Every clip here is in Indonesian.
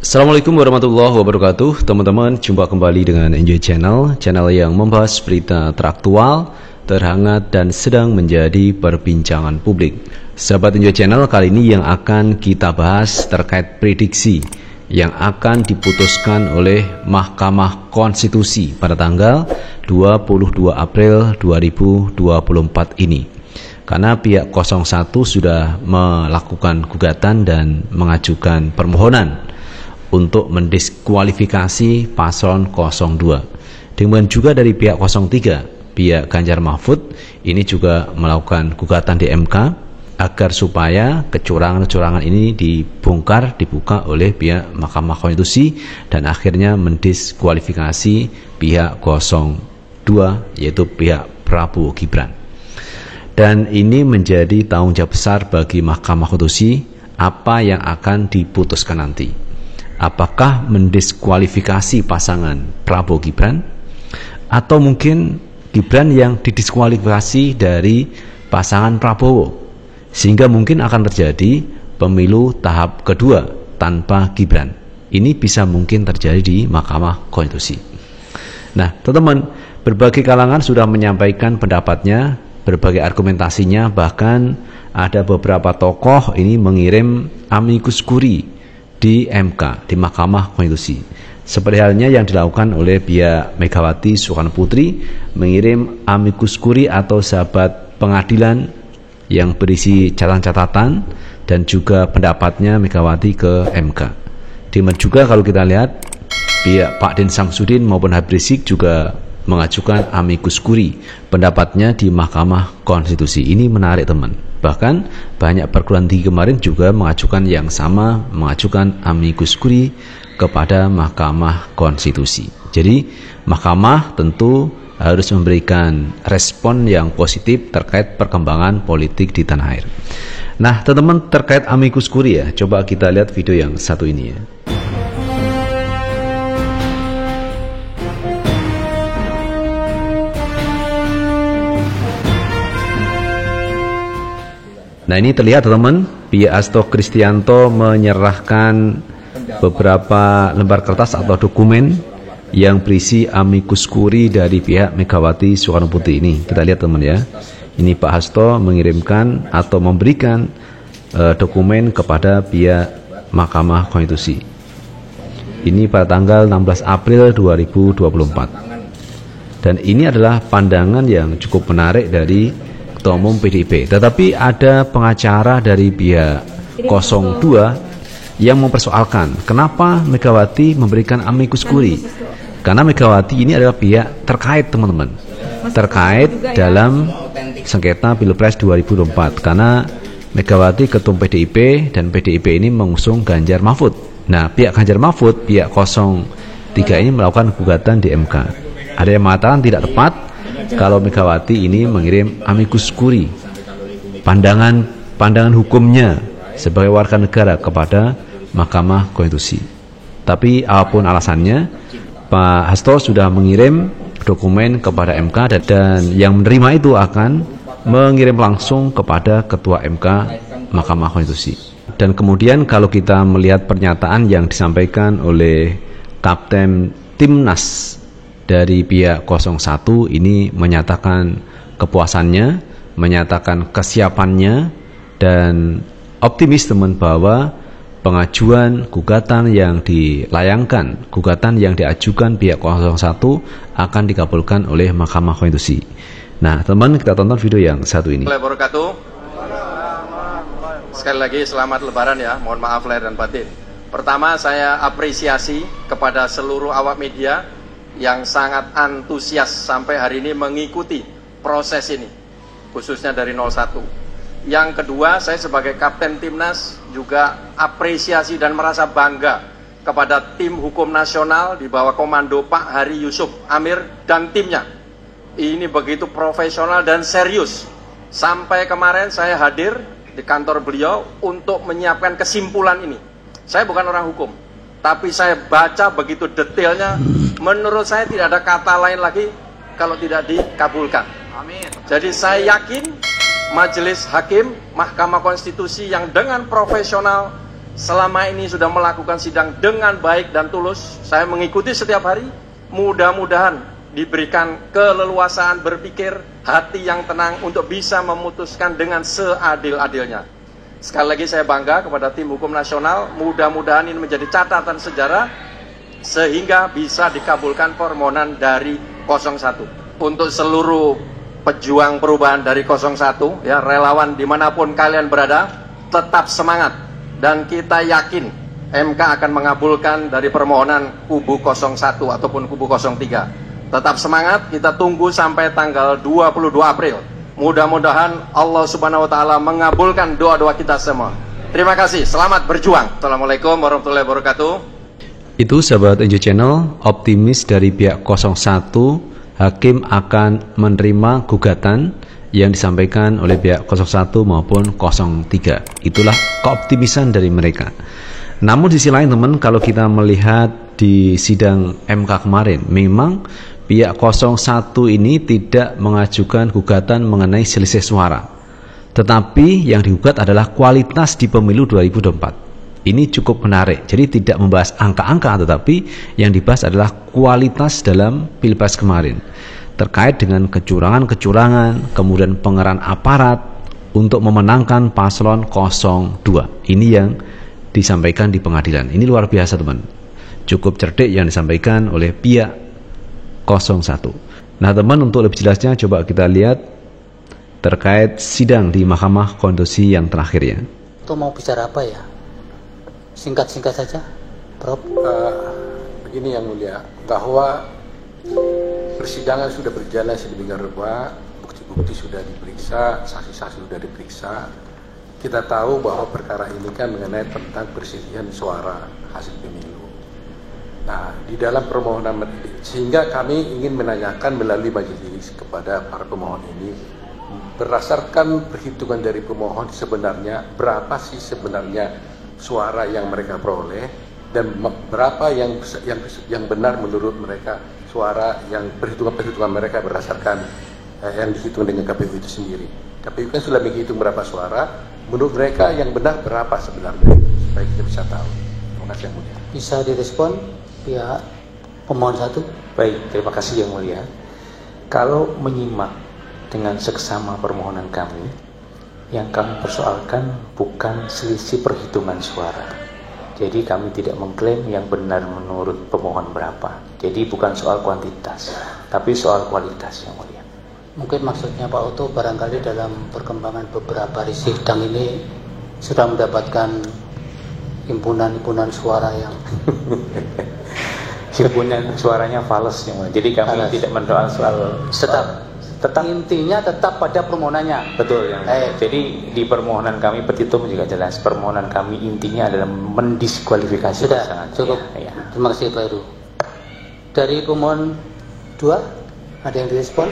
Assalamualaikum warahmatullahi wabarakatuh. Teman-teman, jumpa kembali dengan Enjoy Channel, channel yang membahas berita teraktual, terhangat, dan sedang menjadi perbincangan publik. Sahabat Enjoy Channel, kali ini yang akan kita bahas terkait prediksi yang akan diputuskan oleh Mahkamah Konstitusi pada tanggal 22 April 2024 ini. Karena pihak 01 sudah melakukan gugatan dan mengajukan permohonan untuk mendiskualifikasi paslon 02. Demikian juga dari pihak 03, pihak Ganjar Mahfud ini juga melakukan gugatan di MK agar supaya kecurangan-kecurangan ini dibuka oleh pihak Mahkamah Konstitusi dan akhirnya mendiskualifikasi pihak 02, yaitu pihak Prabowo Gibran. Dan ini menjadi tanggung jawab besar bagi Mahkamah Konstitusi apa yang akan diputuskan nanti. Apakah mendiskualifikasi pasangan Prabowo Gibran atau mungkin Gibran yang didiskualifikasi dari pasangan Prabowo, sehingga mungkin akan terjadi pemilu tahap kedua tanpa Gibran. Ini bisa mungkin terjadi di Mahkamah Konstitusi. Nah, teman-teman, berbagai kalangan sudah menyampaikan pendapatnya, berbagai argumentasinya, bahkan ada beberapa tokoh ini mengirim amicus curiae di MK, di Mahkamah Konstitusi. Seperti halnya yang dilakukan oleh pihak Megawati Soekarno Putri, mengirim amicus curiae atau sahabat pengadilan yang berisi catatan-catatan dan juga pendapatnya Megawati ke MK. Demikian juga kalau kita lihat pihak Pak Din Samsudin maupun Habib Rizik juga mengajukan amicus curiae pendapatnya di Mahkamah Konstitusi. Ini menarik, teman. Bahkan banyak perguruan tinggi kemarin juga mengajukan yang sama, mengajukan amicus curiae kepada Mahkamah Konstitusi. Jadi Mahkamah tentu harus memberikan respon yang positif terkait perkembangan politik di tanah air. Nah, teman-teman, terkait amicus curiae, coba kita lihat video yang satu ini ya. Nah, ini terlihat, teman-teman, pihak Hasto Kristianto menyerahkan beberapa lembar kertas atau dokumen yang berisi amicus curiae dari pihak Megawati Soekarno Putri ini. Kita lihat, teman ya. Ini Pak Hasto mengirimkan atau memberikan dokumen kepada pihak Mahkamah Konstitusi. Ini pada tanggal 16 April 2024. Dan ini adalah pandangan yang cukup menarik dari Ketua Umum PDIP. Tetapi ada pengacara dari pihak 02 yang mempersoalkan kenapa Megawati memberikan amicus curiae. Karena Megawati ini adalah pihak terkait, teman-teman, terkait dalam sengketa Pilpres 2024. Karena Megawati ketum PDIP dan PDIP ini mengusung Ganjar Mahfud. Nah, pihak Ganjar Mahfud, pihak 03 ini melakukan gugatan di MK. Ada yang mengatakan tidak tepat kalau Megawati ini mengirim amicus curiae, pandangan hukumnya sebagai warga negara kepada Mahkamah Konstitusi. Tapi apapun alasannya, Pak Hasto sudah mengirim dokumen kepada MK dan yang menerima itu akan mengirim langsung kepada Ketua MK Mahkamah Konstitusi. Dan kemudian kalau kita melihat pernyataan yang disampaikan oleh Kapten Timnas dari pihak 01 ini menyatakan kepuasannya, menyatakan kesiapannya, dan optimis, teman, bahwa pengajuan gugatan yang dilayangkan, gugatan yang diajukan pihak 01 akan dikabulkan oleh Mahkamah Konstitusi. Nah, teman, kita tonton video yang satu ini. Sekali lagi selamat Lebaran ya, mohon maaf lahir dan batin. Pertama, saya apresiasi kepada seluruh awak media yang sangat antusias sampai hari ini mengikuti proses ini, khususnya dari 01. Yang kedua, saya sebagai Kapten Timnas juga apresiasi dan merasa bangga kepada tim hukum nasional di bawah komando Pak Hari Yusuf Amir dan timnya. Ini begitu profesional dan serius. Sampai kemarin saya hadir di kantor beliau untuk menyiapkan kesimpulan ini. Saya bukan orang hukum, tapi saya baca begitu detailnya. Menurut saya tidak ada kata lain lagi kalau tidak dikabulkan. Amin. Jadi saya yakin Majelis Hakim Mahkamah Konstitusi yang dengan profesional selama ini sudah melakukan sidang dengan baik dan tulus. Saya mengikuti setiap hari. Mudah-mudahan diberikan keleluasaan berpikir, hati yang tenang untuk bisa memutuskan dengan seadil-adilnya. Sekali lagi saya bangga kepada tim hukum nasional. Mudah-mudahan ini menjadi catatan sejarah sehingga bisa dikabulkan permohonan dari 01. Untuk seluruh pejuang perubahan dari 01, ya, relawan dimanapun kalian berada, tetap semangat. Dan kita yakin MK akan mengabulkan dari permohonan kubu 01 ataupun kubu 03. Tetap semangat, kita tunggu sampai tanggal 22 April. Mudah-mudahan Allah Subhanahu wa Ta'ala mengabulkan doa-doa kita semua. Terima kasih, selamat berjuang. Assalamualaikum warahmatullahi wabarakatuh. Itu sahabat NJ Channel, optimis dari pihak 01, hakim akan menerima gugatan yang disampaikan oleh pihak 01 maupun 03. Itulah keoptimisan dari mereka. Namun di sisi lain teman, kalau kita melihat di sidang MK kemarin, memang pihak 01 ini tidak mengajukan gugatan mengenai selisih suara. Tetapi yang digugat adalah kualitas di pemilu 2024. Ini cukup menarik. Jadi tidak membahas angka-angka, tetapi yang dibahas adalah kualitas dalam Pilpres kemarin. Terkait dengan kecurangan-kecurangan, kemudian pengerahan aparat untuk memenangkan paslon 02. Ini yang disampaikan di pengadilan. Ini luar biasa teman. Cukup cerdik yang disampaikan oleh pihak 01. Nah teman, untuk lebih jelasnya coba kita lihat terkait sidang di Mahkamah Konstitusi yang terakhir ya. Itu mau bicara apa ya? Singkat-singkat saja, Prof. Begini yang mulia, bahwa persidangan sudah berjalan sedemikian rupa, bukti-bukti sudah diperiksa, saksi-saksi sudah diperiksa. Kita tahu bahwa perkara ini kan mengenai tentang persisihan suara hasil pemilu. Nah, di dalam permohonan, sehingga kami ingin menanyakan melalui majelis kepada para pemohon ini, berdasarkan perhitungan dari pemohon sebenarnya berapa sih sebenarnya suara yang mereka peroleh dan berapa yang benar menurut mereka suara yang perhitungan mereka berdasarkan yang dihitung dengan KPU itu sendiri. KPU kan sudah menghitung berapa suara, menurut mereka yang benar berapa sebenarnya, supaya kita bisa tahu. Terima kasih yang mulia. Bisa direspon pihak pemohon 1? Baik, terima kasih yang mulia. Kalau menyimak dengan seksama permohonan kami, yang kami persoalkan bukan selisih perhitungan suara. Jadi kami tidak mengklaim yang benar menurut pemohon berapa. Jadi bukan soal kuantitas, tapi soal kualitas yang mulia. Mungkin maksudnya Pak Oto barangkali dalam perkembangan beberapa sidang ini sudah mendapatkan himpunan suara yang himpunan suaranya fals yang mulia. Jadi kami tidak mendoakan soal tetap intinya tetap pada permohonannya. Betul yang jadi di permohonan kami petitum juga jelas, permohonan kami intinya adalah mendiskualifikasi pasangan. Cukup ya. Terima kasih Pak Heru. Dari pemohon 2 ada yang direspon?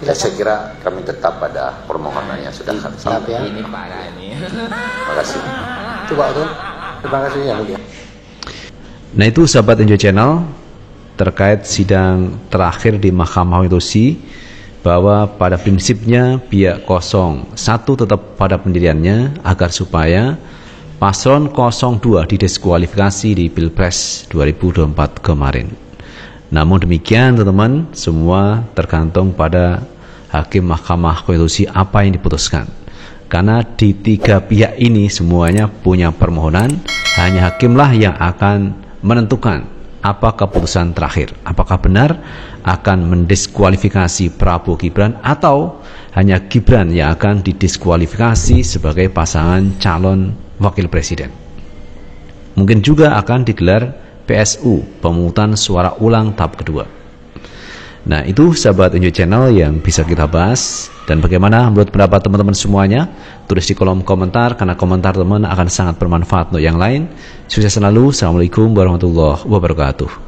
Saya kira kami tetap pada permohonannya sudah sampai ya. Ini parah ini. Terima kasih. Coba itu. Terima kasih yang mulia. Nah itu sahabat NJ Channel terkait sidang terakhir di Mahkamah Konstitusi, bahwa pada prinsipnya pihak 01 tetap pada pendiriannya agar supaya paslon 02 didiskualifikasi di Pilpres 2024 kemarin. Namun demikian teman-teman, semua tergantung pada hakim Mahkamah Konstitusi apa yang diputuskan. Karena di tiga pihak ini semuanya punya permohonan, hanya hakimlah yang akan menentukan apa keputusan terakhir. Apakah benar akan mendiskualifikasi Prabowo Gibran atau hanya Gibran yang akan didiskualifikasi sebagai pasangan calon wakil presiden. Mungkin juga akan digelar PSU, pemungutan suara ulang tahap kedua. Nah itu sahabat NJ Channel yang bisa kita bahas. Dan bagaimana menurut pendapat teman-teman semuanya? Tulis di kolom komentar, karena komentar teman akan sangat bermanfaat untuk yang lain. Sukses selalu. Assalamualaikum warahmatullahi wabarakatuh.